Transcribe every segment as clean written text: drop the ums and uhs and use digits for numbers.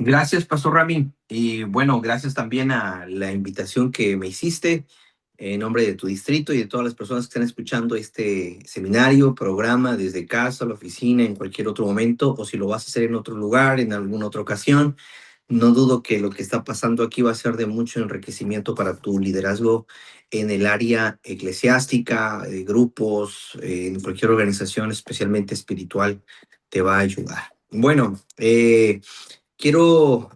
Gracias, Pastor Rami. Y bueno, gracias también a la invitación que me hiciste en nombre de tu distrito y de todas las personas que están escuchando este seminario, programa, desde casa, la oficina, en cualquier otro momento, o si lo vas a hacer en otro lugar, en alguna otra ocasión. No dudo que lo que está pasando aquí va a ser de mucho enriquecimiento para tu liderazgo en el área eclesiástica, de grupos, en cualquier organización, especialmente espiritual, te va a ayudar. Bueno, quiero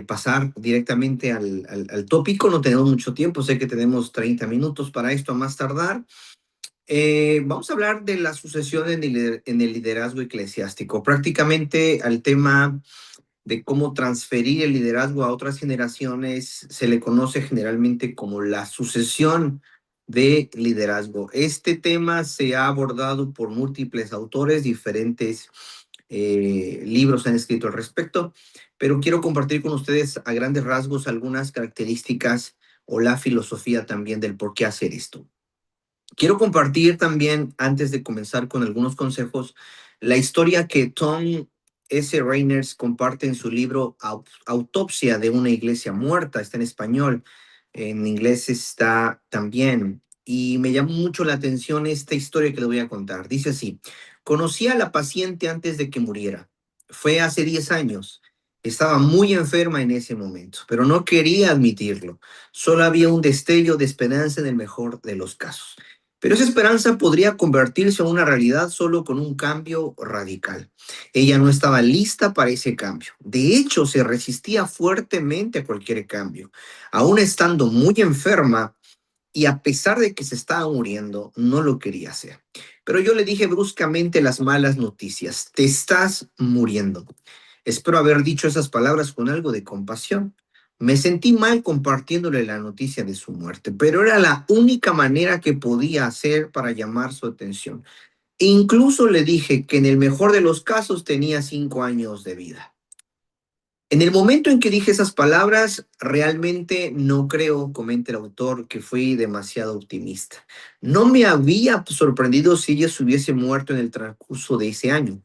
pasar directamente al tópico. No tenemos mucho tiempo, sé que tenemos 30 minutos para esto a más tardar. Vamos a hablar de la sucesión en el liderazgo eclesiástico, prácticamente al tema de cómo transferir el liderazgo a otras generaciones. Se le conoce generalmente como la sucesión de liderazgo. Este tema se ha abordado por múltiples autores, diferentes libros han escrito al respecto, pero quiero compartir con ustedes a grandes rasgos algunas características o la filosofía también del por qué hacer esto. Quiero compartir también, antes de comenzar con algunos consejos, la historia que Tom S. Reiners comparte en su libro Autopsia de una iglesia muerta. Está en español, en inglés está también. Y me llamó mucho la atención esta historia que le voy a contar. Dice así: conocí a la paciente antes de que muriera. Fue hace 10 años. Estaba muy enferma en ese momento, pero no quería admitirlo. Solo había un destello de esperanza en el mejor de los casos. Pero esa esperanza podría convertirse en una realidad solo con un cambio radical. Ella no estaba lista para ese cambio. De hecho, se resistía fuertemente a cualquier cambio. Aún estando muy enferma y a pesar de que se estaba muriendo, no lo quería hacer. Pero yo le dije bruscamente las malas noticias: te estás muriendo. Espero haber dicho esas palabras con algo de compasión. Me sentí mal compartiéndole la noticia de su muerte, pero era la única manera que podía hacer para llamar su atención. Incluso le dije que en el mejor de los casos tenía 5 años de vida. En el momento en que dije esas palabras, realmente no creo, comenta el autor, que fui demasiado optimista. No me había sorprendido si ella se hubiese muerto en el transcurso de ese año.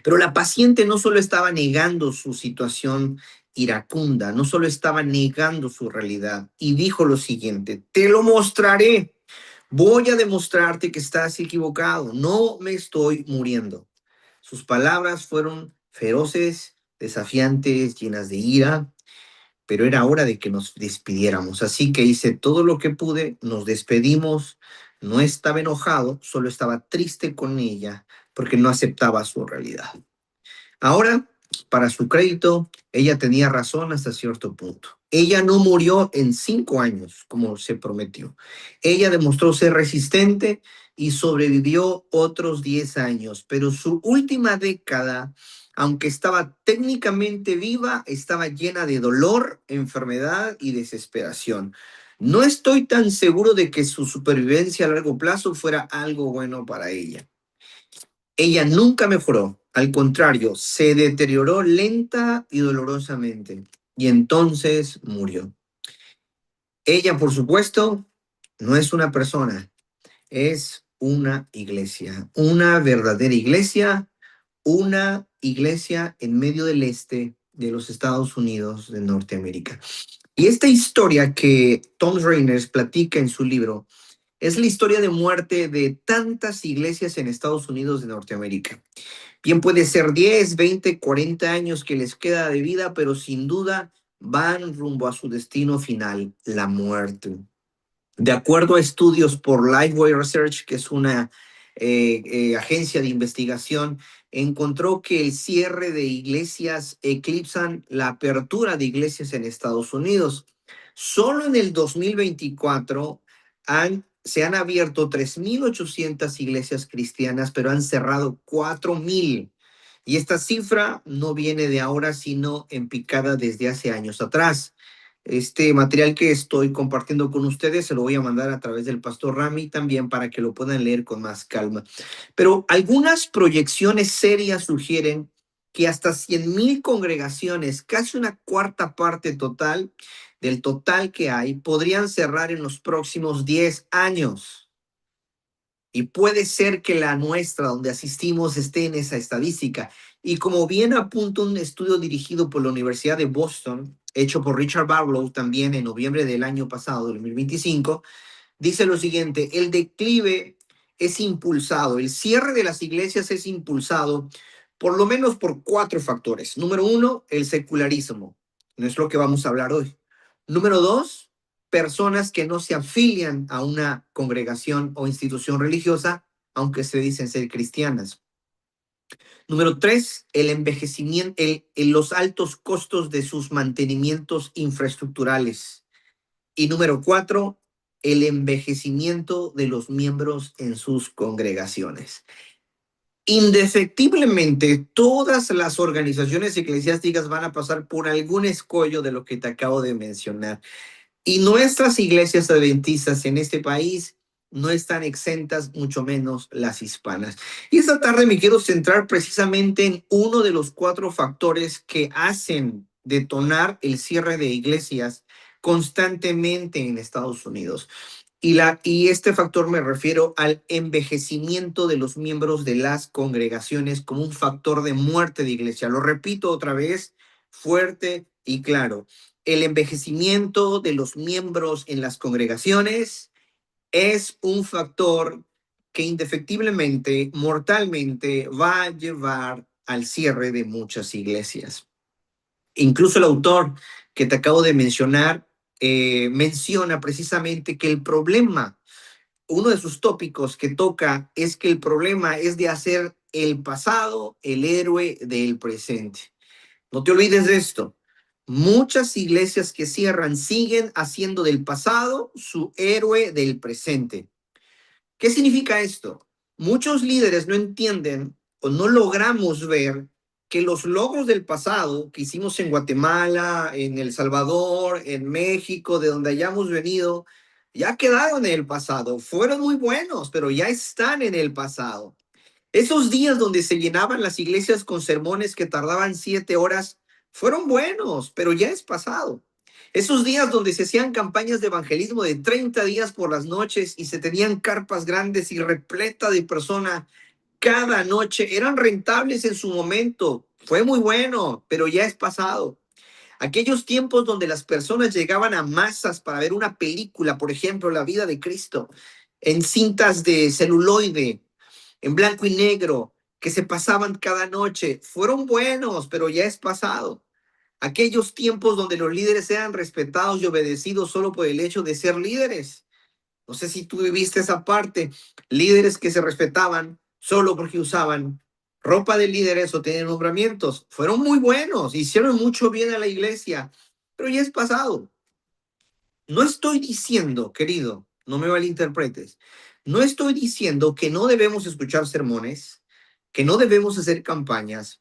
Pero la paciente no solo estaba negando su situación iracunda, no solo estaba negando su realidad, y dijo lo siguiente: te lo mostraré, voy a demostrarte que estás equivocado, no me estoy muriendo. Sus palabras fueron feroces, desafiantes, llenas de ira, pero era hora de que nos despidiéramos. Así que hice todo lo que pude, nos despedimos. No estaba enojado, solo estaba triste con ella porque no aceptaba su realidad. Ahora, para su crédito, ella tenía razón hasta cierto punto. Ella no murió en 5 años, como se prometió. Ella demostró ser resistente y sobrevivió otros 10 años, pero su última década, aunque estaba técnicamente viva, estaba llena de dolor, enfermedad y desesperación. No estoy tan seguro de que su supervivencia a largo plazo fuera algo bueno para ella. Ella nunca mejoró, al contrario, se deterioró lenta y dolorosamente, y entonces murió. Ella, por supuesto, no es una persona, es una iglesia, una verdadera iglesia, una iglesia en medio del este de los Estados Unidos de Norteamérica. Y esta historia que Tom Rainers platica en su libro es la historia de muerte de tantas iglesias en Estados Unidos de Norteamérica. Bien, puede ser 10, 20, 40 años que les queda de vida, pero sin duda van rumbo a su destino final, la muerte. De acuerdo a estudios por Lifeway Research, que es una agencia de investigación, encontró que el cierre de iglesias eclipsan la apertura de iglesias en Estados Unidos. Solo en el 2024 se han abierto 3.800 iglesias cristianas, pero han cerrado 4.000. Y esta cifra no viene de ahora, sino en picada desde hace años atrás. Este material que estoy compartiendo con ustedes se lo voy a mandar a través del pastor Rami también para que lo puedan leer con más calma. Pero algunas proyecciones serias sugieren que hasta 100,000 congregaciones, casi una cuarta parte total del total que hay, podrían cerrar en los próximos 10 años. Y puede ser que la nuestra, donde asistimos, esté en esa estadística. Y como bien apunta un estudio dirigido por la Universidad de Boston, hecho por Richard Barlow también en noviembre del año pasado, 2025, dice lo siguiente: el declive es impulsado, el cierre de las iglesias es impulsado por lo menos por cuatro factores. Número uno, el secularismo. No es lo que vamos a hablar hoy. Número dos, personas que no se afilian a una congregación o institución religiosa, aunque se dicen ser cristianas. Número tres, el envejecimiento, los altos costos de sus mantenimientos infraestructurales. Y número cuatro, el envejecimiento de los miembros en sus congregaciones. Indefectiblemente, todas las organizaciones eclesiásticas van a pasar por algún escollo de lo que te acabo de mencionar. Y nuestras iglesias adventistas en este país no están exentas, mucho menos las hispanas. Y esta tarde me quiero centrar precisamente en uno de los cuatro factores que hacen detonar el cierre de iglesias constantemente en Estados Unidos. Y este factor me refiero al envejecimiento de los miembros de las congregaciones como un factor de muerte de iglesia. Lo repito otra vez, fuerte y claro. El envejecimiento de los miembros en las congregaciones es un factor que indefectiblemente, mortalmente, va a llevar al cierre de muchas iglesias. Incluso el autor que te acabo de mencionar menciona precisamente que el problema, uno de sus tópicos que toca, es que el problema es de hacer el pasado el héroe del presente. No te olvides de esto. Muchas iglesias que cierran siguen haciendo del pasado su héroe del presente. ¿Qué significa esto? Muchos líderes no entienden o no logramos ver que los logros del pasado que hicimos en Guatemala, en El Salvador, en México, de donde hayamos venido, ya quedaron en el pasado. Fueron muy buenos, pero ya están en el pasado. Esos días donde se llenaban las iglesias con sermones que tardaban 7 horas fueron buenos, pero ya es pasado. Esos días donde se hacían campañas de evangelismo de 30 días por las noches y se tenían carpas grandes y repleta de personas cada noche, eran rentables en su momento. Fue muy bueno, pero ya es pasado. Aquellos tiempos donde las personas llegaban a masas para ver una película, por ejemplo, La vida de Cristo, en cintas de celuloide, en blanco y negro, que se pasaban cada noche, fueron buenos, pero ya es pasado. Aquellos tiempos donde los líderes eran respetados y obedecidos solo por el hecho de ser líderes. No sé si tú viviste esa parte. Líderes que se respetaban solo porque usaban ropa de líderes o tenían nombramientos. Fueron muy buenos, hicieron mucho bien a la iglesia, pero ya es pasado. No estoy diciendo, querido, no me malinterpretes, no estoy diciendo que no debemos escuchar sermones, que no debemos hacer campañas,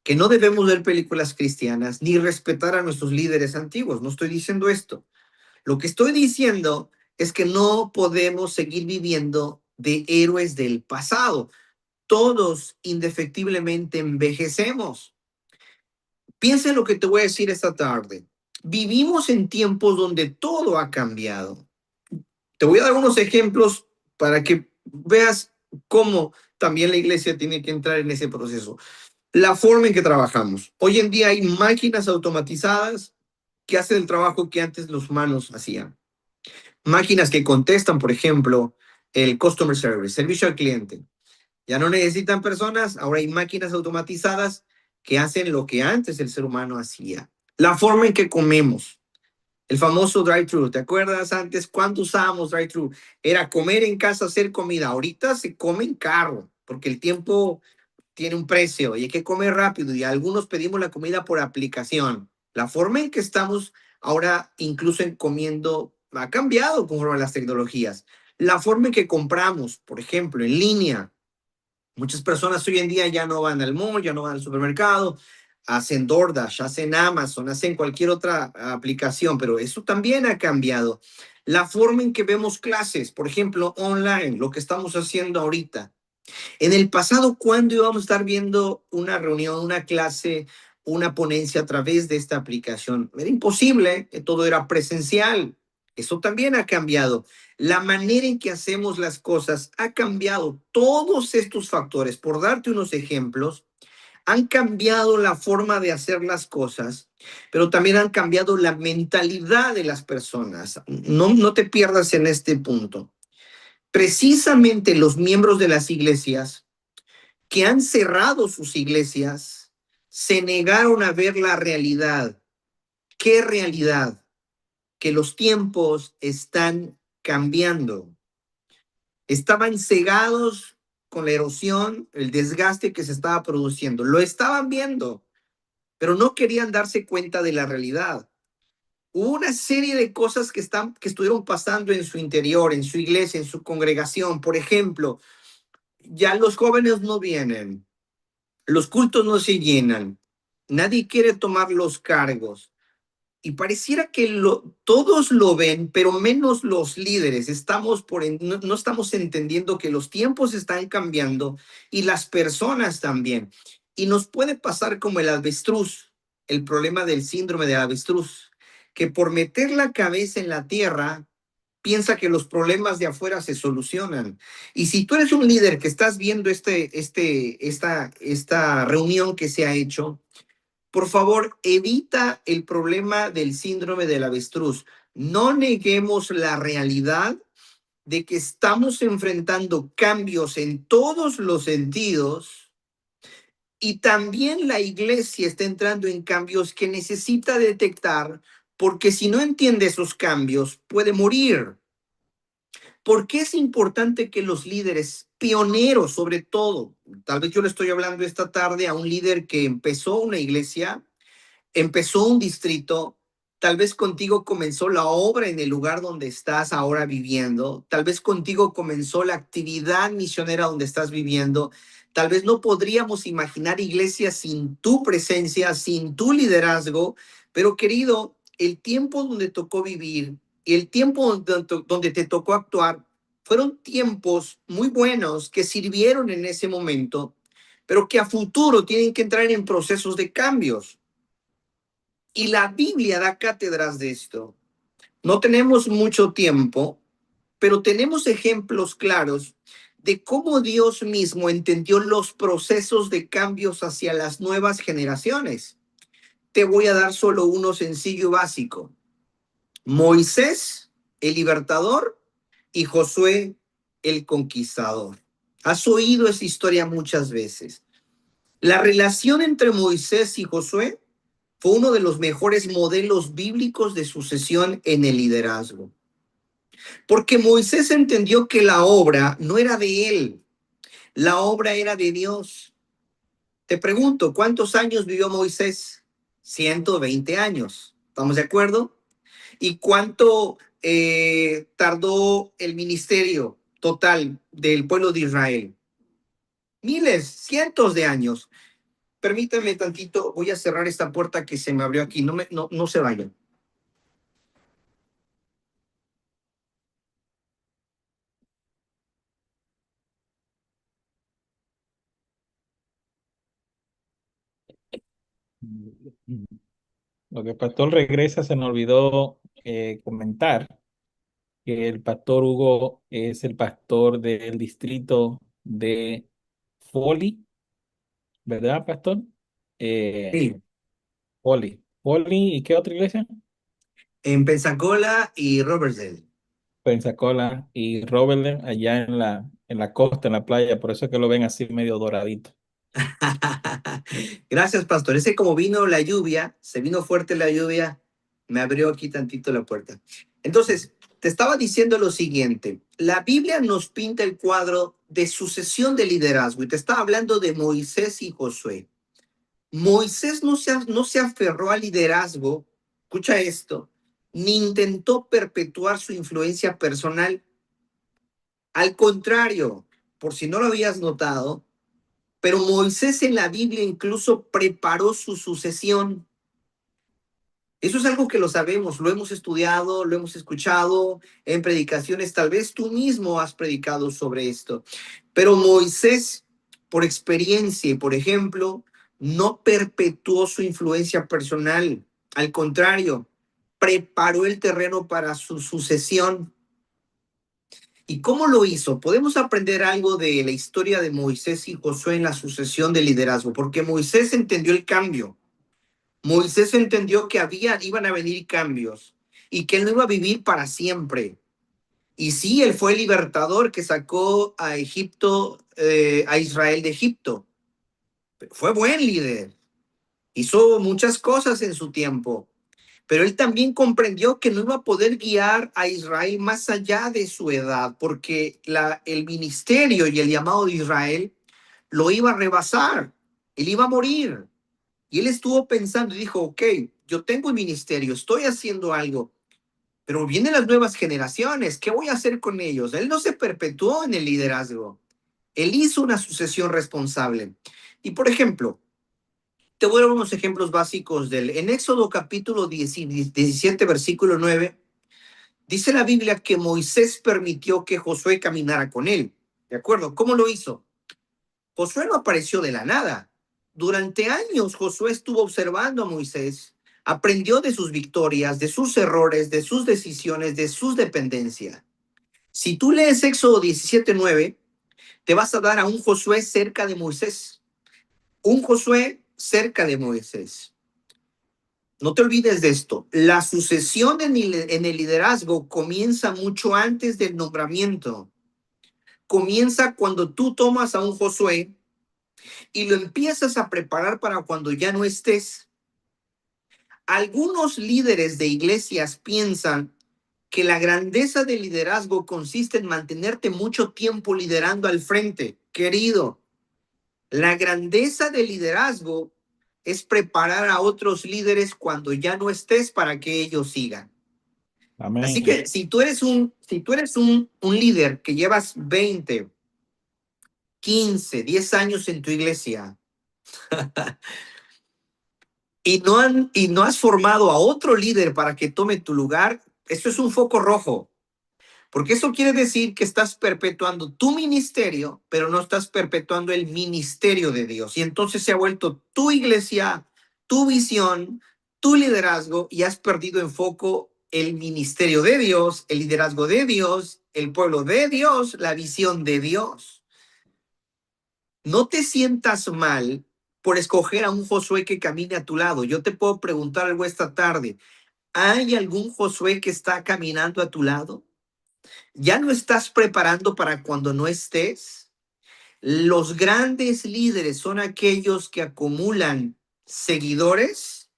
que no debemos ver películas cristianas, ni respetar a nuestros líderes antiguos. No estoy diciendo esto. Lo que estoy diciendo es que no podemos seguir viviendo de héroes del pasado. Todos indefectiblemente envejecemos. Piensa en lo que te voy a decir esta tarde. Vivimos en tiempos donde todo ha cambiado. Te voy a dar unos ejemplos para que veas cómo también la iglesia tiene que entrar en ese proceso. La forma en que trabajamos. Hoy en día hay máquinas automatizadas que hacen el trabajo que antes los humanos hacían. Máquinas que contestan, por ejemplo, el customer service, servicio al cliente. Ya no necesitan personas, ahora hay máquinas automatizadas que hacen lo que antes el ser humano hacía. La forma en que comemos, el famoso drive-thru. ¿Te acuerdas antes cuánto usábamos drive-thru? Era comer en casa, hacer comida. Ahorita se come en carro, porque el tiempo tiene un precio y hay que comer rápido y algunos pedimos la comida por aplicación. La forma en que estamos ahora incluso en comiendo ha cambiado conforme a las tecnologías. La forma en que compramos, por ejemplo, en línea. Muchas personas hoy en día ya no van al mall, ya no van al supermercado, hacen DoorDash, hacen Amazon, hacen cualquier otra aplicación, pero eso también ha cambiado. La forma en que vemos clases, por ejemplo, online, lo que estamos haciendo ahorita. En el pasado, ¿cuándo íbamos a estar viendo una reunión, una clase, una ponencia a través de esta aplicación? Era imposible, todo era presencial. Eso también ha cambiado. La manera en que hacemos las cosas ha cambiado. Todos estos factores, por darte unos ejemplos, han cambiado la forma de hacer las cosas, pero también han cambiado la mentalidad de las personas. No te pierdas en este punto. Precisamente los miembros de las iglesias que han cerrado sus iglesias se negaron a ver la realidad. ¿Qué realidad? Que los tiempos están cambiando. Estaban cegados con la erosión, el desgaste que se estaba produciendo. Lo estaban viendo, pero no querían darse cuenta de la realidad. Hubo una serie de cosas que estuvieron pasando en su interior, en su iglesia, en su congregación. Por ejemplo, ya los jóvenes no vienen, los cultos no se llenan, nadie quiere tomar los cargos. Y pareciera que todos lo ven, pero menos los líderes. No estamos entendiendo que los tiempos están cambiando y las personas también. Y nos puede pasar como el avestruz, el problema del síndrome del avestruz, que por meter la cabeza en la tierra, piensa que los problemas de afuera se solucionan. Y si tú eres un líder que estás viendo esta reunión que se ha hecho, por favor, evita el problema del síndrome del avestruz. No neguemos la realidad de que estamos enfrentando cambios en todos los sentidos y también la iglesia está entrando en cambios que necesita detectar porque si no entiende esos cambios puede morir. ¿Por qué es importante que los líderes pioneros, sobre todo, tal vez yo le estoy hablando esta tarde a un líder que empezó una iglesia, empezó un distrito, tal vez contigo comenzó la obra en el lugar donde estás ahora viviendo, tal vez contigo comenzó la actividad misionera donde estás viviendo, tal vez no podríamos imaginar iglesias sin tu presencia, sin tu liderazgo, pero querido, el tiempo donde tocó vivir y el tiempo donde te tocó actuar fueron tiempos muy buenos que sirvieron en ese momento, pero que a futuro tienen que entrar en procesos de cambios. Y la Biblia da cátedras de esto. No tenemos mucho tiempo, pero tenemos ejemplos claros de cómo Dios mismo entendió los procesos de cambios hacia las nuevas generaciones. Te voy a dar solo uno sencillo y básico. Moisés, el libertador, y Josué, el conquistador. Has oído esa historia muchas veces. La relación entre Moisés y Josué fue uno de los mejores modelos bíblicos de sucesión en el liderazgo. Porque Moisés entendió que la obra no era de él, la obra era de Dios. Te pregunto, ¿cuántos años vivió Moisés? 120 años. ¿Estamos de acuerdo? ¿Y cuánto tardó el ministerio total del pueblo de Israel? Miles, cientos de años. Permítame tantito, voy a cerrar esta puerta que se me abrió aquí. No se vayan. Lo que el pastor regresa, se me olvidó comentar que el pastor Hugo es el pastor del distrito de Foley, ¿verdad, pastor? Eh, Sí, Foley, ¿y qué otra iglesia? en Pensacola y Robertsdale. Pensacola y Robert allá en la costa, en la playa, por eso es que lo ven así medio doradito. Gracias, pastor. Ese como vino la lluvia, se vino fuerte la lluvia, me abrió aquí tantito la puerta. Entonces, te estaba diciendo lo siguiente. La Biblia nos pinta el cuadro de sucesión de liderazgo y te estaba hablando de Moisés y Josué. Moisés no se aferró al liderazgo, escucha esto, ni intentó perpetuar su influencia personal. Al contrario, por si no lo habías notado, pero Moisés en la Biblia incluso preparó su sucesión. Eso es algo que lo sabemos, lo hemos estudiado, lo hemos escuchado en predicaciones, tal vez tú mismo has predicado sobre esto. Pero Moisés, por experiencia y por ejemplo, no perpetuó su influencia personal. Al contrario, preparó el terreno para su sucesión. ¿Y cómo lo hizo? Podemos aprender algo de la historia de Moisés y Josué en la sucesión de liderazgo, porque Moisés entendió el cambio. Moisés entendió que iban a venir cambios y que él no iba a vivir para siempre. Y sí, él fue el libertador que sacó a Egipto, a Israel de Egipto. Fue buen líder, hizo muchas cosas en su tiempo, pero él también comprendió que no iba a poder guiar a Israel más allá de su edad, porque el ministerio y el llamado de Israel lo iba a rebasar, él iba a morir. Y él estuvo pensando y dijo, ok, yo tengo un ministerio, estoy haciendo algo, pero vienen las nuevas generaciones, ¿qué voy a hacer con ellos? Él no se perpetuó en el liderazgo, él hizo una sucesión responsable. Y por ejemplo, te voy a dar unos ejemplos básicos en Éxodo capítulo 17, versículo 9, dice la Biblia que Moisés permitió que Josué caminara con él. ¿De acuerdo? ¿Cómo lo hizo? Josué no apareció de la nada. Durante años Josué estuvo observando a Moisés, aprendió de sus victorias, de sus errores, de sus decisiones, de sus dependencias. Si tú lees Éxodo 17:9, te vas a dar a un Josué cerca de Moisés. Un Josué cerca de Moisés. No te olvides de esto. La sucesión en el liderazgo comienza mucho antes del nombramiento. Comienza cuando tú tomas a un Josué y lo empiezas a preparar para cuando ya no estés. Algunos líderes de iglesias piensan que la grandeza del liderazgo consiste en mantenerte mucho tiempo liderando al frente. Querido, la grandeza del liderazgo es preparar a otros líderes cuando ya no estés para que ellos sigan. Así Amén. que si tú eres un líder que llevas 20, 15, 10 años en tu iglesia y no has formado a otro líder para que tome tu lugar, eso es un foco rojo. Porque eso quiere decir que estás perpetuando tu ministerio, pero no estás perpetuando el ministerio de Dios. Y entonces se ha vuelto tu iglesia, tu visión, tu liderazgo y has perdido en foco el ministerio de Dios, el liderazgo de Dios, el pueblo de Dios, la visión de Dios. No te sientas mal por escoger a un Josué que camine a tu lado. Yo te puedo preguntar algo esta tarde. ¿Hay algún Josué que está caminando a tu lado? ¿Ya no estás preparando para cuando no estés? Los grandes líderes son aquellos que acumulan seguidores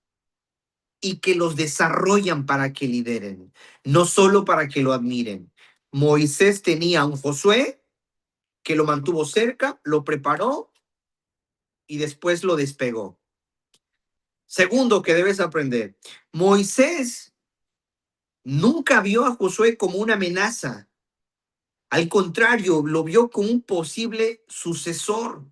y que los desarrollan para que lideren, no solo para que lo admiren. Moisés tenía un Josué que lo mantuvo cerca, lo preparó y después lo despegó. Segundo que debes aprender, Moisés nunca vio a Josué como una amenaza. Al contrario, lo vio como un posible sucesor.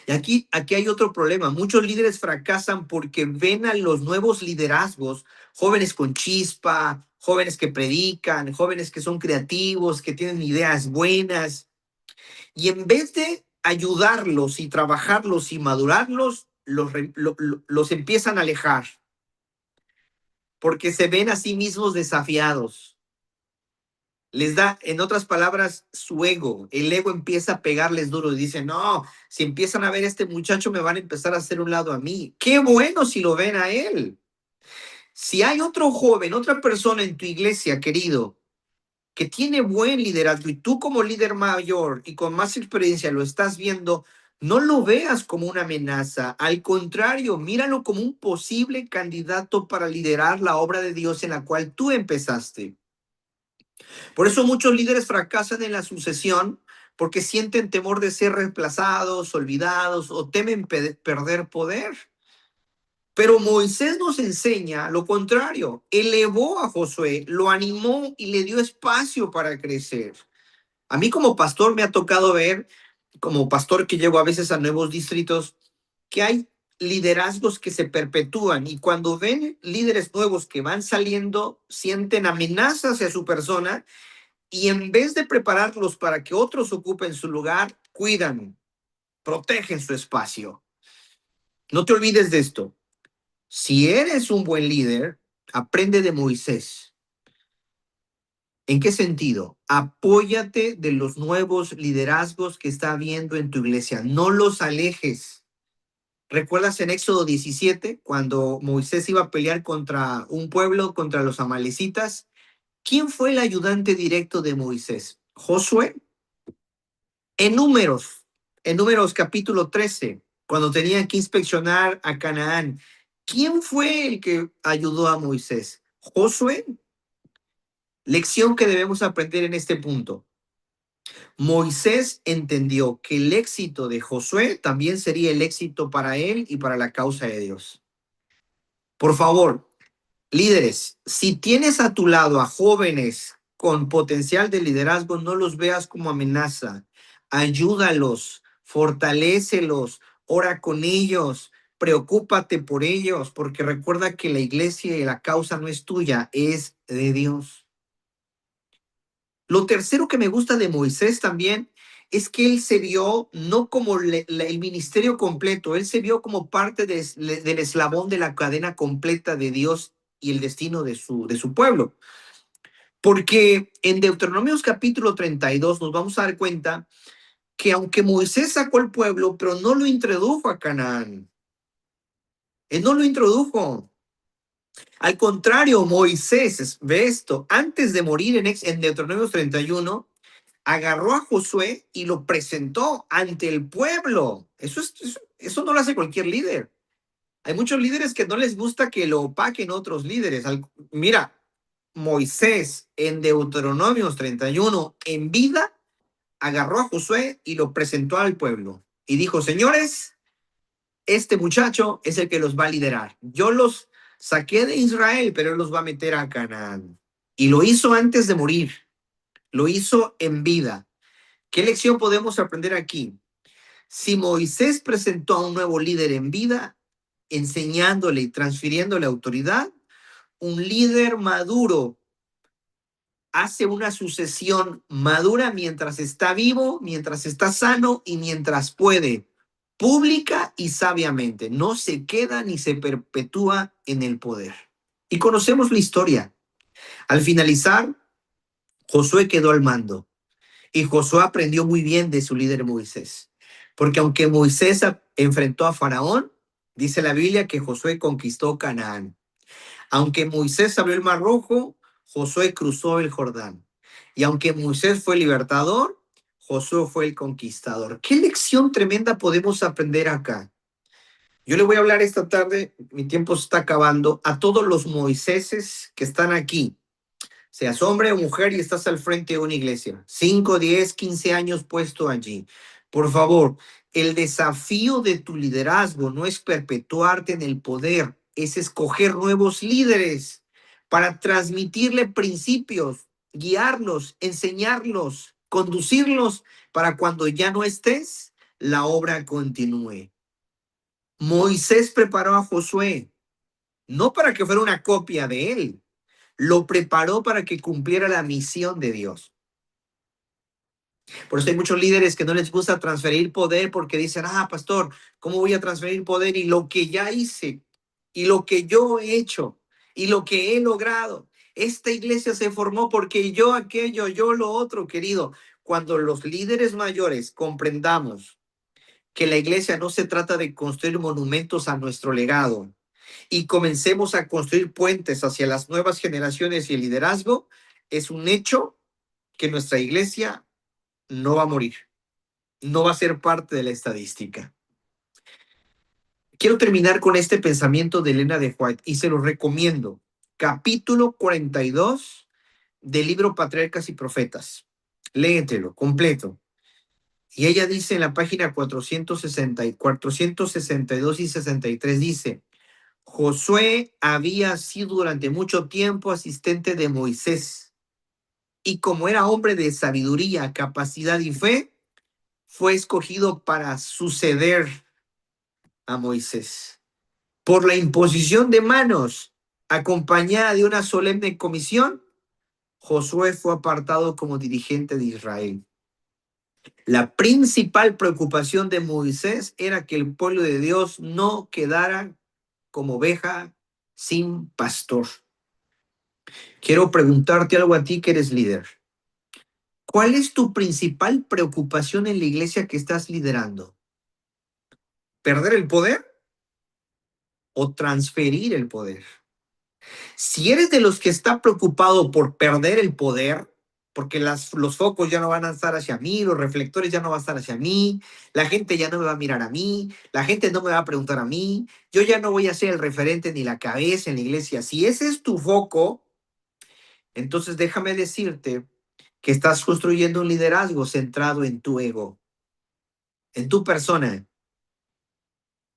Y aquí hay otro problema. Muchos líderes fracasan porque ven a los nuevos liderazgos, jóvenes con chispa, jóvenes que predican, jóvenes que son creativos, que tienen ideas buenas. Y en vez de ayudarlos y trabajarlos y madurarlos, los empiezan a alejar porque se ven a sí mismos desafiados. Les da, en otras palabras, su ego. El ego empieza a pegarles duro y dice, no, si empiezan a ver a este muchacho me van a empezar a hacer un lado a mí. Qué bueno si lo ven a él. Si hay otro joven, otra persona en tu iglesia, querido, que tiene buen liderazgo y tú como líder mayor y con más experiencia lo estás viendo, no lo veas como una amenaza. Al contrario, míralo como un posible candidato para liderar la obra de Dios en la cual tú empezaste. Por eso muchos líderes fracasan en la sucesión porque sienten temor de ser reemplazados, olvidados o temen perder poder. Pero Moisés nos enseña lo contrario. Elevó a Josué, lo animó y le dio espacio para crecer. A mí como pastor me ha tocado ver, como pastor que llego a veces a nuevos distritos, que hay liderazgos que se perpetúan y cuando ven líderes nuevos que van saliendo, sienten amenazas hacia su persona y en vez de prepararlos para que otros ocupen su lugar, cuidan, protegen su espacio. No te olvides de esto. Si eres un buen líder, aprende de Moisés. ¿En qué sentido? Apóyate de los nuevos liderazgos que está habiendo en tu iglesia. No los alejes. ¿Recuerdas en Éxodo 17, cuando Moisés iba a pelear contra un pueblo, contra los amalecitas? ¿Quién fue el ayudante directo de Moisés? Josué. En Números capítulo 13, cuando tenían que inspeccionar a Canaán, ¿quién fue el que ayudó a Moisés? Josué. Lección que debemos aprender en este punto. Moisés entendió que el éxito de Josué también sería el éxito para él y para la causa de Dios. Por favor, líderes, si tienes a tu lado a jóvenes con potencial de liderazgo, no los veas como amenaza. Ayúdalos, fortalécelos, ora con ellos, preocúpate por ellos, porque recuerda que la iglesia y la causa no es tuya, es de Dios. Lo tercero que me gusta de Moisés también es que él se vio no como el ministerio completo, él se vio como parte del eslabón de la cadena completa de Dios y el destino de su pueblo. Porque en Deuteronomios capítulo 32 nos vamos a dar cuenta que aunque Moisés sacó el pueblo, pero no lo introdujo a Canaán. Él no lo introdujo. Al contrario, Moisés, ve esto, antes de morir en Deuteronomios 31, agarró a Josué y lo presentó ante el pueblo. Eso no lo hace cualquier líder. Hay muchos líderes que no les gusta que lo opaquen otros líderes. Mira, Moisés en Deuteronomios 31, en vida, agarró a Josué y lo presentó al pueblo. Y dijo, señores, este muchacho es el que los va a liderar. Yo los saqué de Israel, pero él los va a meter a Canaán. Y lo hizo antes de morir. Lo hizo en vida. ¿Qué lección podemos aprender aquí? Si Moisés presentó a un nuevo líder en vida, enseñándole y transfiriéndole autoridad, un líder maduro hace una sucesión madura mientras está vivo, mientras está sano y mientras puede, pública y sabiamente. No se queda ni se perpetúa en el poder. Y conocemos la historia. Al finalizar, Josué quedó al mando. Y Josué aprendió muy bien de su líder Moisés. Porque aunque Moisés enfrentó a Faraón, dice la Biblia que Josué conquistó Canaán. Aunque Moisés abrió el Mar Rojo, Josué cruzó el Jordán. Y aunque Moisés fue el libertador, Josué fue el conquistador. ¿Qué lección tremenda podemos aprender acá? Yo le voy a hablar esta tarde, mi tiempo se está acabando, a todos los Moiséses que están aquí, seas hombre o mujer y estás al frente de una iglesia, 5, 10, 15 años puesto allí. Por favor, el desafío de tu liderazgo no es perpetuarte en el poder, es escoger nuevos líderes para transmitirle principios, guiarlos, enseñarlos, conducirlos para cuando ya no estés, la obra continúe. Moisés preparó a Josué, no para que fuera una copia de él, lo preparó para que cumpliera la misión de Dios. Por eso hay muchos líderes que no les gusta transferir poder porque dicen, pastor, ¿cómo voy a transferir poder? Y lo que ya hice, y lo que yo he hecho, y lo que he logrado. Esta iglesia se formó porque yo aquello, yo lo otro, querido. Cuando los líderes mayores comprendamos que la iglesia no se trata de construir monumentos a nuestro legado, y comencemos a construir puentes hacia las nuevas generaciones y el liderazgo, es un hecho que nuestra iglesia no va a morir, no va a ser parte de la estadística. Quiero terminar con este pensamiento de Elena de White y se lo recomiendo. Capítulo 42 del libro Patriarcas y Profetas. Léetelo completo. Y ella dice en la página 462 y 63, dice, Josué había sido durante mucho tiempo asistente de Moisés y como era hombre de sabiduría, capacidad y fe, fue escogido para suceder a Moisés. Por la imposición de manos, acompañada de una solemne comisión, Josué fue apartado como dirigente de Israel. La principal preocupación de Moisés era que el pueblo de Dios no quedara como oveja sin pastor. Quiero preguntarte algo a ti que eres líder. ¿Cuál es tu principal preocupación en la iglesia que estás liderando? ¿Perder el poder o transferir el poder? Si eres de los que está preocupado por perder el poder, porque los focos ya no van a estar hacia mí, los reflectores ya no van a estar hacia mí, la gente ya no me va a mirar a mí, la gente no me va a preguntar a mí, yo ya no voy a ser el referente ni la cabeza en la iglesia. Si ese es tu foco, entonces déjame decirte que estás construyendo un liderazgo centrado en tu ego, en tu persona.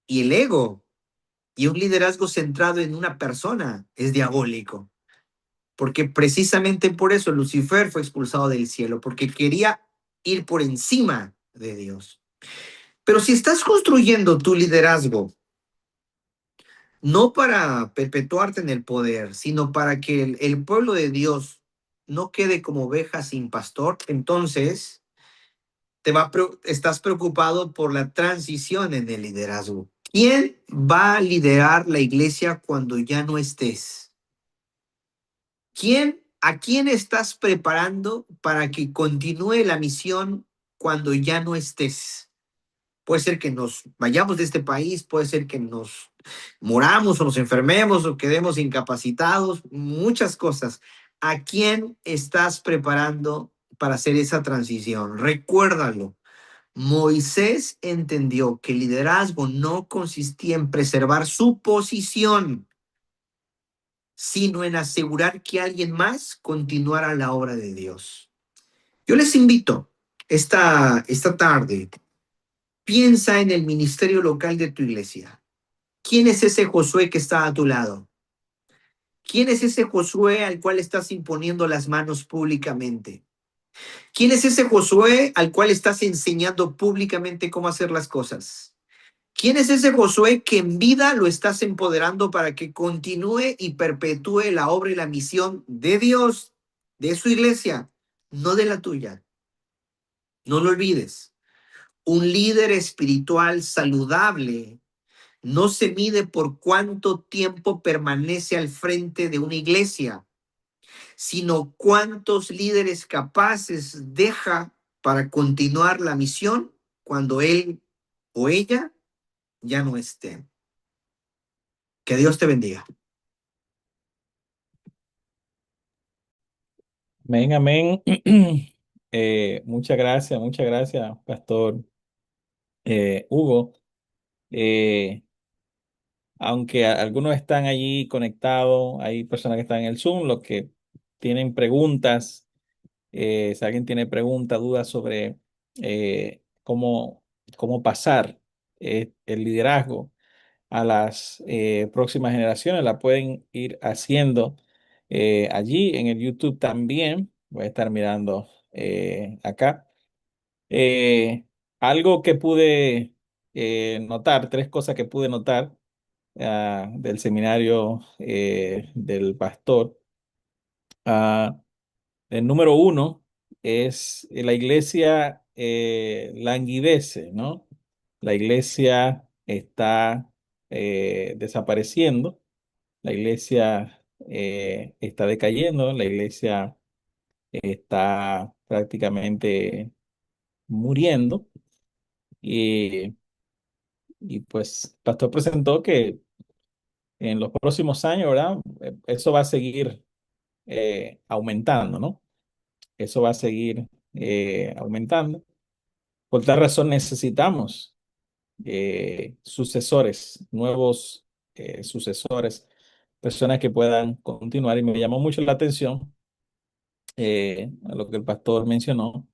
Y el ego y un liderazgo centrado en una persona es diabólico. Porque precisamente por eso Lucifer fue expulsado del cielo, porque quería ir por encima de Dios. Pero si estás construyendo tu liderazgo, no para perpetuarte en el poder, sino para que el pueblo de Dios no quede como oveja sin pastor, entonces estás preocupado por la transición en el liderazgo. ¿Quién va a liderar la iglesia cuando ya no estés? ¿A quién estás preparando para que continúe la misión cuando ya no estés? Puede ser que nos vayamos de este país, puede ser que nos moramos o nos enfermemos o quedemos incapacitados, muchas cosas. ¿A quién estás preparando para hacer esa transición? Recuérdalo. Moisés entendió que el liderazgo no consistía en preservar su posición, sino en asegurar que alguien más continuara la obra de Dios. Yo les invito esta tarde, piensa en el ministerio local de tu iglesia. ¿Quién es ese Josué que está a tu lado? ¿Quién es ese Josué al cual estás imponiendo las manos públicamente? ¿Quién es ese Josué al cual estás enseñando públicamente cómo hacer las cosas? ¿Quién es ese Josué que en vida lo estás empoderando para que continúe y perpetúe la obra y la misión de Dios, de su iglesia, no de la tuya? No lo olvides. Un líder espiritual saludable no se mide por cuánto tiempo permanece al frente de una iglesia, sino cuántos líderes capaces deja para continuar la misión cuando él o ella ya no esté. Que Dios te bendiga. Amén, amén. Muchas gracias, Pastor Hugo. Eh, Aunque algunos están allí conectados, hay personas que están en el Zoom, los que tienen preguntas, si alguien tiene preguntas, dudas sobre cómo pasar el liderazgo a las próximas generaciones, la pueden ir haciendo allí en el YouTube también. Voy a estar mirando acá. Eh, Algo que pude notar, tres cosas que pude notar del seminario del pastor. Ah, el número uno es la iglesia languidece, ¿no? La iglesia está desapareciendo, la iglesia está decayendo, la iglesia está prácticamente muriendo. Y, y pues el pastor presentó que en los próximos años, ¿verdad? Eso va a seguir aumentando, ¿no? Eso va a seguir aumentando. Por tal razón necesitamos sucesores, nuevos sucesores, personas que puedan continuar. Y me llamó mucho la atención a lo que el pastor mencionó,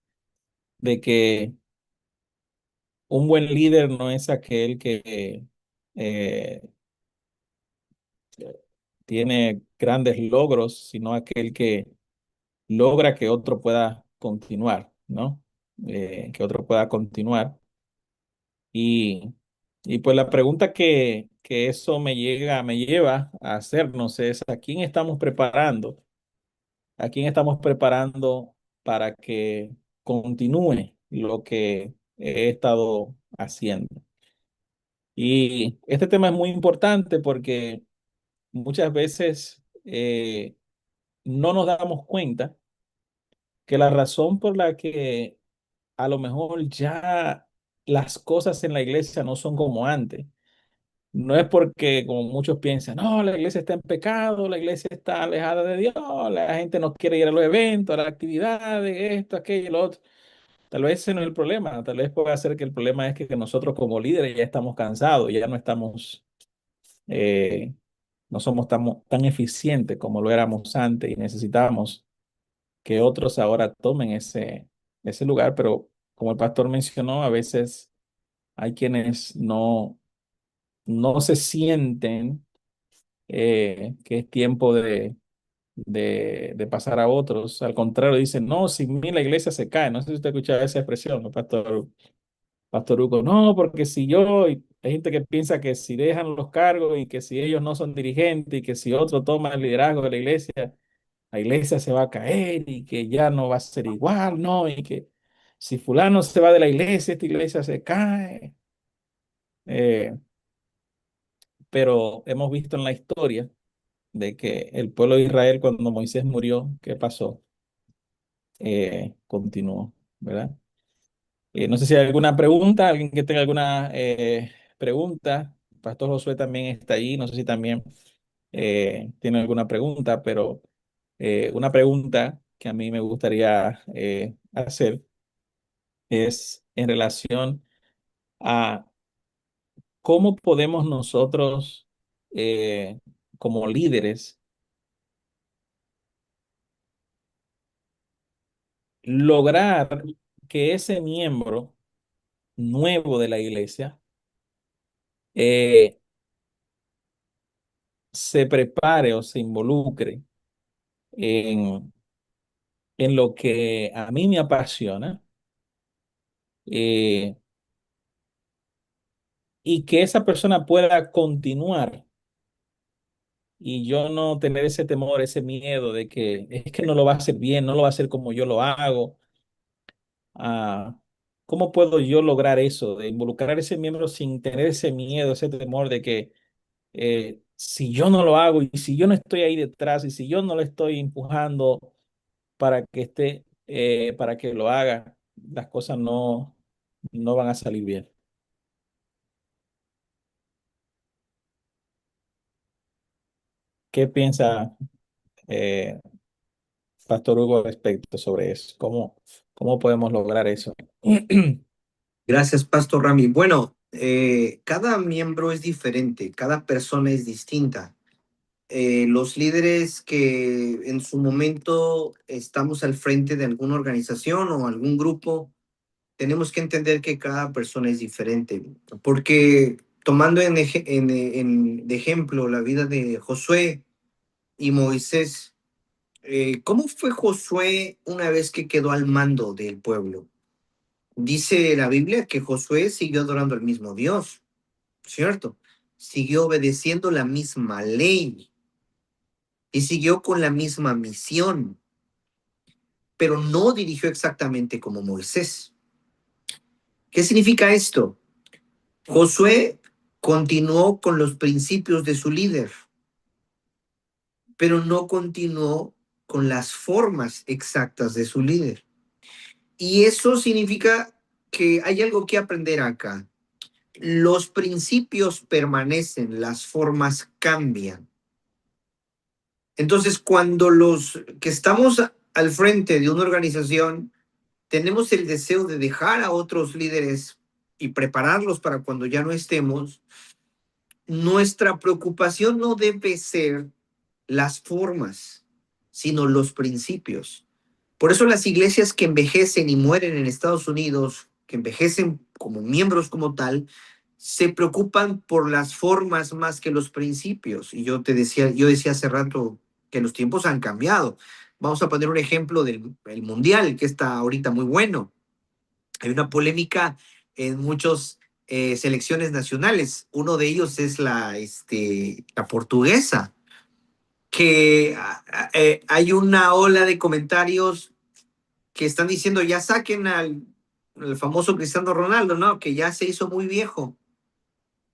de que un buen líder no es aquel que eh, tiene grandes logros, sino aquel que logra que otro pueda continuar, ¿no? Que otro pueda continuar. Y, y pues la pregunta que eso me lleva a hacernos es, ¿a quién estamos preparando? ¿A quién estamos preparando para que continúe lo que he estado haciendo? Y este tema es muy importante porque muchas veces no nos damos cuenta que la razón por la que a lo mejor ya las cosas en la iglesia no son como antes, no es porque, como muchos piensan, no, la iglesia está en pecado, la iglesia está alejada de Dios, la gente no quiere ir a los eventos, a las actividades, esto, aquello, lo otro. Tal vez ese no es el problema, tal vez puede ser que el problema es que nosotros como líderes ya estamos cansados, ya no estamos, eh, no somos tan eficientes como lo éramos antes y necesitamos que otros ahora tomen ese lugar, pero como el pastor mencionó, a veces hay quienes no se sienten que es tiempo de pasar a otros. Al contrario, dicen, no, sin mí la iglesia se cae. No sé si usted ha escuchado esa expresión, ¿no, Pastor Hugo? No, porque si yo, y hay gente que piensa que si dejan los cargos y que si ellos no son dirigentes y que si otro toma el liderazgo de la iglesia se va a caer y que ya no va a ser igual, ¿no? Y que si fulano se va de la iglesia, esta iglesia se cae. Eh, pero hemos visto en la historia de que el pueblo de Israel, cuando Moisés murió, ¿qué pasó? Continuó, ¿verdad? No sé si hay alguna pregunta, alguien que tenga alguna pregunta. Pastor Josué también está ahí, no sé si también tiene alguna pregunta, pero una pregunta que a mí me gustaría hacer es en relación a cómo podemos nosotros, como líderes, lograr que ese miembro nuevo de la iglesia eh, se prepare o se involucre en, en lo que a mí me apasiona, eh, y que esa persona pueda continuar y yo no tener ese temor, ese miedo de que es que no lo va a hacer bien, no lo va a hacer como yo lo hago. Ah, ¿cómo puedo yo lograr eso, de involucrar a ese miembro sin tener ese miedo, ese temor de que si yo no lo hago y si yo no estoy ahí detrás y si yo no le estoy empujando para que esté, para que lo haga, las cosas no van a salir bien? ¿Qué piensa eh, Pastor Hugo al respecto sobre eso? ¿Cómo podemos lograr eso? Gracias, Pastor Rami. Bueno, cada miembro es diferente, cada persona es distinta. Los líderes que en su momento estamos al frente de alguna organización o algún grupo, tenemos que entender que cada persona es diferente, porque tomando de ejemplo la vida de Josué y Moisés, ¿cómo fue Josué una vez que quedó al mando del pueblo? Dice la Biblia que Josué siguió adorando al mismo Dios, ¿cierto? Siguió obedeciendo la misma ley y siguió con la misma misión, pero no dirigió exactamente como Moisés. ¿Qué significa esto? Josué continuó con los principios de su líder, pero no continuó con las formas exactas de su líder. Y eso significa que hay algo que aprender acá. Los principios permanecen, las formas cambian. Entonces, cuando los que estamos al frente de una organización tenemos el deseo de dejar a otros líderes y prepararlos para cuando ya no estemos, nuestra preocupación no debe ser las formas, sino los principios. Por eso las iglesias que envejecen y mueren en Estados Unidos, que envejecen como miembros como tal, se preocupan por las formas más que los principios. Y yo decía hace rato que los tiempos han cambiado. Vamos a poner un ejemplo del el mundial, que está ahorita muy bueno. Hay una polémica en muchas selecciones nacionales. Uno de ellos es la portuguesa, que hay una ola de comentarios que están diciendo ya saquen al famoso Cristiano Ronaldo, ¿no? Que ya se hizo muy viejo.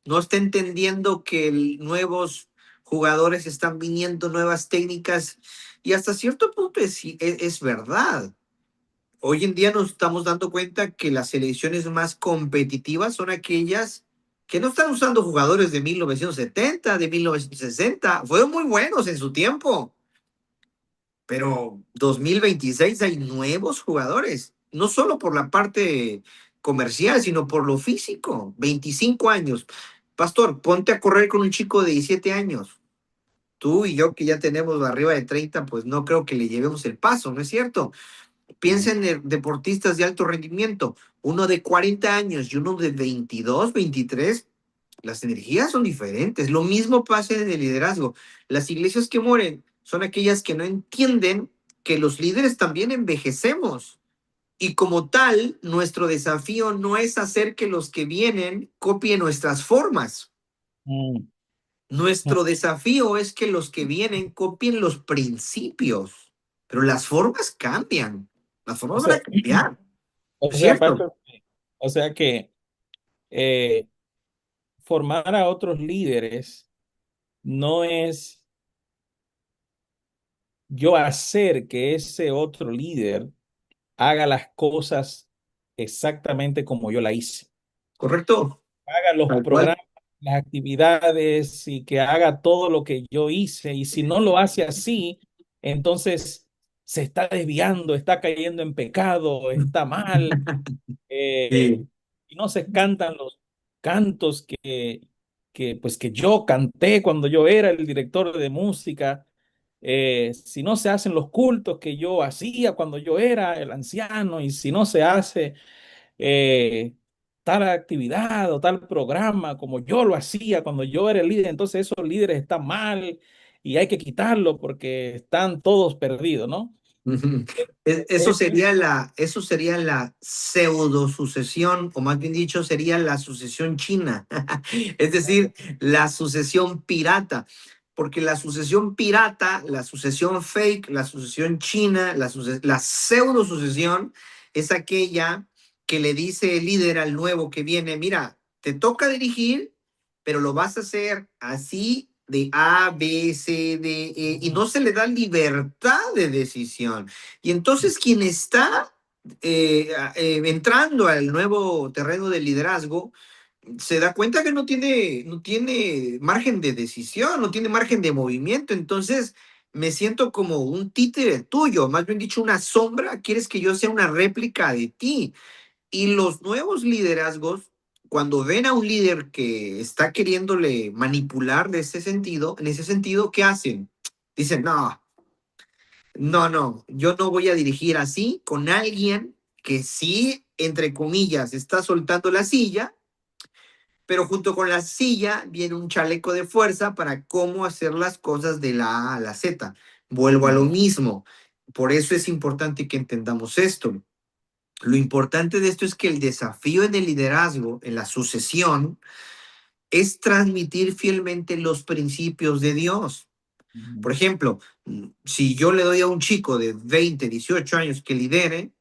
No está entendiendo que nuevos jugadores, están viniendo nuevas técnicas y hasta cierto punto es verdad. Hoy en día nos estamos dando cuenta que las selecciones más competitivas son aquellas que no están usando jugadores de 1970, de 1960. Fueron muy buenos en su tiempo, pero 2026 hay nuevos jugadores, no solo por la parte comercial, sino por lo físico. 25 años. Pastor, ponte a correr con un chico de 17 años. Tú y yo que ya tenemos arriba de 30, pues no creo que le llevemos el paso, ¿no es cierto? Piensa en deportistas de alto rendimiento, uno de 40 años y uno de 22, 23. Las energías son diferentes. Lo mismo pasa en el liderazgo. Las iglesias que mueren son aquellas que no entienden que los líderes también envejecemos. Y como tal, nuestro desafío no es hacer que los que vienen copien nuestras formas. Mm, mm. Nuestro desafío es que los que vienen copien los principios, pero las formas cambian. Las O formas van sea, a cambiar, ¿no o es sea, cierto? Pastor, o sea que eh, formar a otros líderes no es yo hacer que ese otro líder haga las cosas exactamente como yo la hice. ¿Correcto? Haga los Tal cual. programas, las actividades y que haga todo lo que yo hice. Y si no lo hace así, entonces se está desviando, está cayendo en pecado, está mal. Sí. Y no se cantan los cantos pues, que yo canté cuando yo era el director de música. Si no se hacen los cultos que yo hacía cuando yo era el anciano, y si no se hace eh, tal actividad o tal programa como yo lo hacía cuando yo era el líder, entonces esos líderes están mal y hay que quitarlo porque están todos perdidos, ¿no? Ujú. Es- Eso sería la pseudo sucesión, o más bien dicho, sería la sucesión china, es decir, la sucesión pirata, porque la sucesión pirata, la sucesión fake, la sucesión china, la pseudo sucesión es aquella que le dice el líder al nuevo que viene, mira, te toca dirigir, pero lo vas a hacer así de A, B, C, D, E, y no se le da libertad de decisión. Y entonces quien está entrando al nuevo terreno del liderazgo se da cuenta que no tiene margen de decisión, no tiene margen de movimiento. Entonces me siento como un títere tuyo, más bien dicho, una sombra. Quieres que yo sea una réplica de ti. Y los nuevos liderazgos, cuando ven a un líder que está queriéndole manipular en ese sentido, ¿qué hacen? Dicen, no, no, no, yo no voy a dirigir así con alguien que sí, entre comillas, está soltando la silla, pero junto con la silla viene un chaleco de fuerza para cómo hacer las cosas de la A a la Z. Vuelvo a lo mismo. Por eso es importante que entendamos esto. Lo importante de esto es que el desafío en el liderazgo, en la sucesión, es transmitir fielmente los principios de Dios. Por ejemplo, si yo le doy a un chico de 20, 18 años que lidere,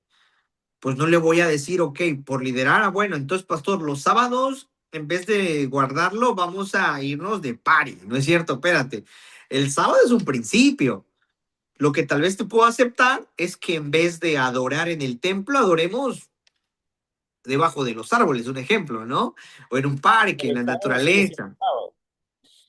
pues no le voy a decir, ok, por liderar, bueno, entonces, pastor, los sábados, en vez de guardarlo, vamos a irnos de party, ¿no es cierto? Espérate, el sábado es un principio. Lo que tal vez te puedo aceptar es que en vez de adorar en el templo, adoremos debajo de los árboles, un ejemplo, ¿no? O en un parque, Pero en el la sábado sigue siendo naturaleza. sábado.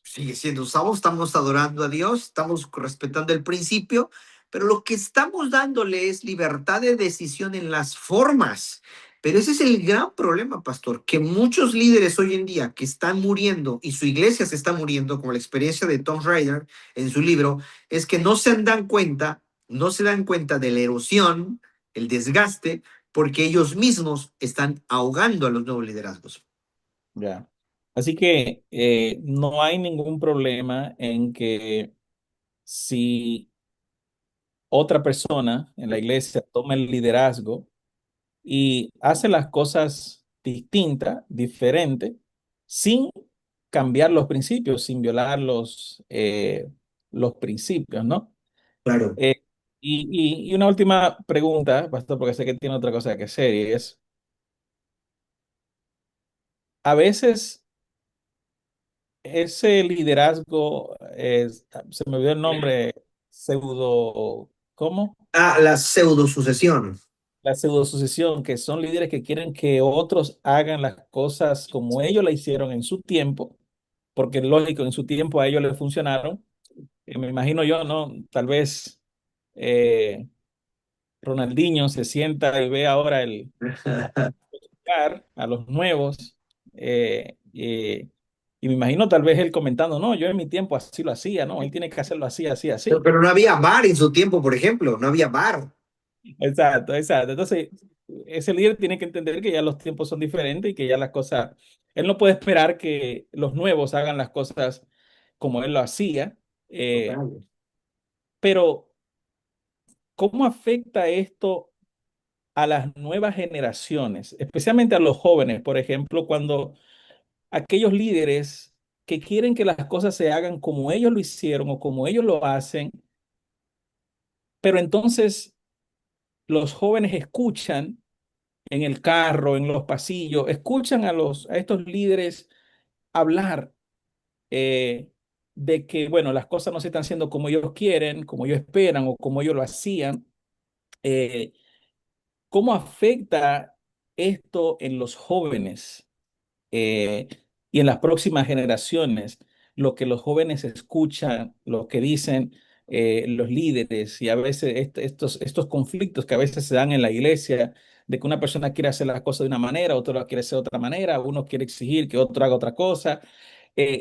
Sigue siendo sábado, estamos adorando a Dios, estamos respetando el principio, pero lo que estamos dándole es libertad de decisión en las formas. Pero ese es el gran problema, pastor, que muchos líderes hoy en día que están muriendo y su iglesia se está muriendo, como la experiencia de Tom Ryder en su libro, es que no se dan cuenta de la erosión, el desgaste, porque ellos mismos están ahogando a los nuevos liderazgos. Ya. Así que no hay ningún problema en que si otra persona en la iglesia toma el liderazgo y hace las cosas distintas, diferentes, sin cambiar los principios, sin violar los principios, ¿no? Claro. Eh, y una última pregunta, pastor, porque sé que tiene otra cosa que hacer, y es, a veces ese liderazgo, se me olvidó el nombre, pseudo, ¿cómo? Ah, la pseudo sucesión. La pseudo sucesión, que son líderes que quieren que otros hagan las cosas como ellos la hicieron en su tiempo, porque lógico, en su tiempo a ellos les funcionaron. Me imagino yo, ¿no? Tal vez Ronaldinho se sienta y ve ahora a los nuevos, y me imagino tal vez él comentando, no, yo en mi tiempo así lo hacía, no, él tiene que hacerlo así, así, así. Pero no había bar en su tiempo, por ejemplo, no había bar. Exacto, exacto. Entonces, ese líder tiene que entender que ya los tiempos son diferentes y que ya las cosas, él no puede esperar que los nuevos hagan las cosas como él lo hacía, eh, Total. pero ¿cómo afecta esto a las nuevas generaciones, especialmente a los jóvenes, por ejemplo, cuando aquellos líderes que quieren que las cosas se hagan como ellos lo hicieron o como ellos lo hacen, pero entonces los jóvenes escuchan en el carro, en los pasillos, escuchan a estos líderes hablar, eh, de que, bueno, las cosas no se están haciendo como ellos quieren, como ellos esperan o como ellos lo hacían. eh, ¿Cómo afecta esto en los jóvenes, eh, y en las próximas generaciones? Lo que los jóvenes escuchan, lo que dicen los líderes, y a veces estos conflictos que a veces se dan en la iglesia, de que una persona quiere hacer las cosas de una manera, otro lo quiere hacer de otra manera, uno quiere exigir que otro haga otra cosa.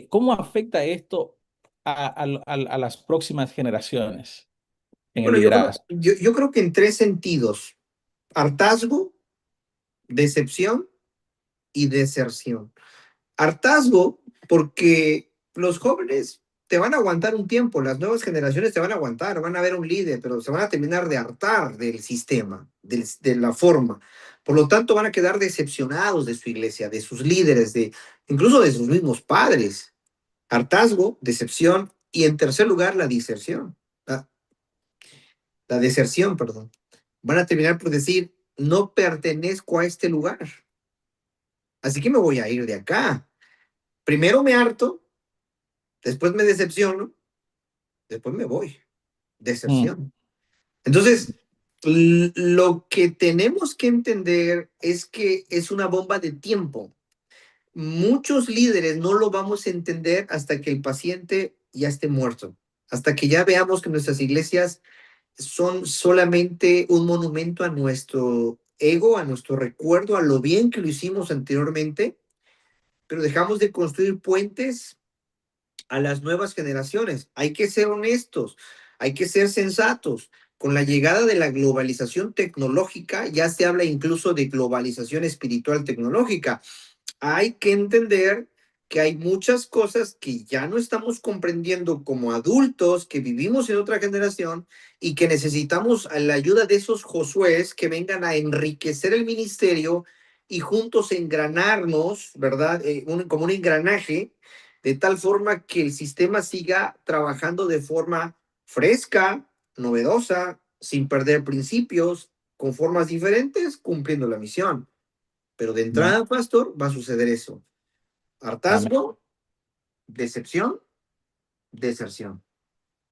¿Cómo afecta esto a las próximas generaciones en el Bueno, liderazgo? yo creo que en tres sentidos: hartazgo, decepción y deserción. Hartazgo, porque los jóvenes te van a aguantar un tiempo, las nuevas generaciones te van a aguantar, van a ver un líder, pero se van a terminar de hartar del sistema, de la forma. Por lo tanto, van a quedar decepcionados de su iglesia, de sus líderes, incluso de sus mismos padres. Hartazgo, decepción y, en tercer lugar, la diserción. La, la deserción, perdón. Van a terminar por decir: no pertenezco a este lugar, así que me voy a ir de acá. Primero me harto, después me decepciono, después me voy. Mm, Deserción. Entonces, lo que tenemos que entender es que es una bomba de tiempo. Muchos líderes no lo vamos a entender hasta que el paciente ya esté muerto, hasta que ya veamos que nuestras iglesias son solamente un monumento a nuestro ego, a nuestro recuerdo, a lo bien que lo hicimos anteriormente, pero dejamos de construir puentes a las nuevas generaciones. Hay que ser honestos, hay que ser sensatos. Con la llegada de la globalización tecnológica, ya se habla incluso de globalización espiritual tecnológica. Hay que entender que hay muchas cosas que ya no estamos comprendiendo como adultos que vivimos en otra generación y que necesitamos la ayuda de esos Josués que vengan a enriquecer el ministerio y juntos engranarnos, ¿verdad? Como un engranaje, de tal forma que el sistema siga trabajando de forma fresca, novedosa, sin perder principios, con formas diferentes, cumpliendo la misión. Pero de amén, entrada, pastor, va a suceder eso: amén. hartazgo, decepción, deserción.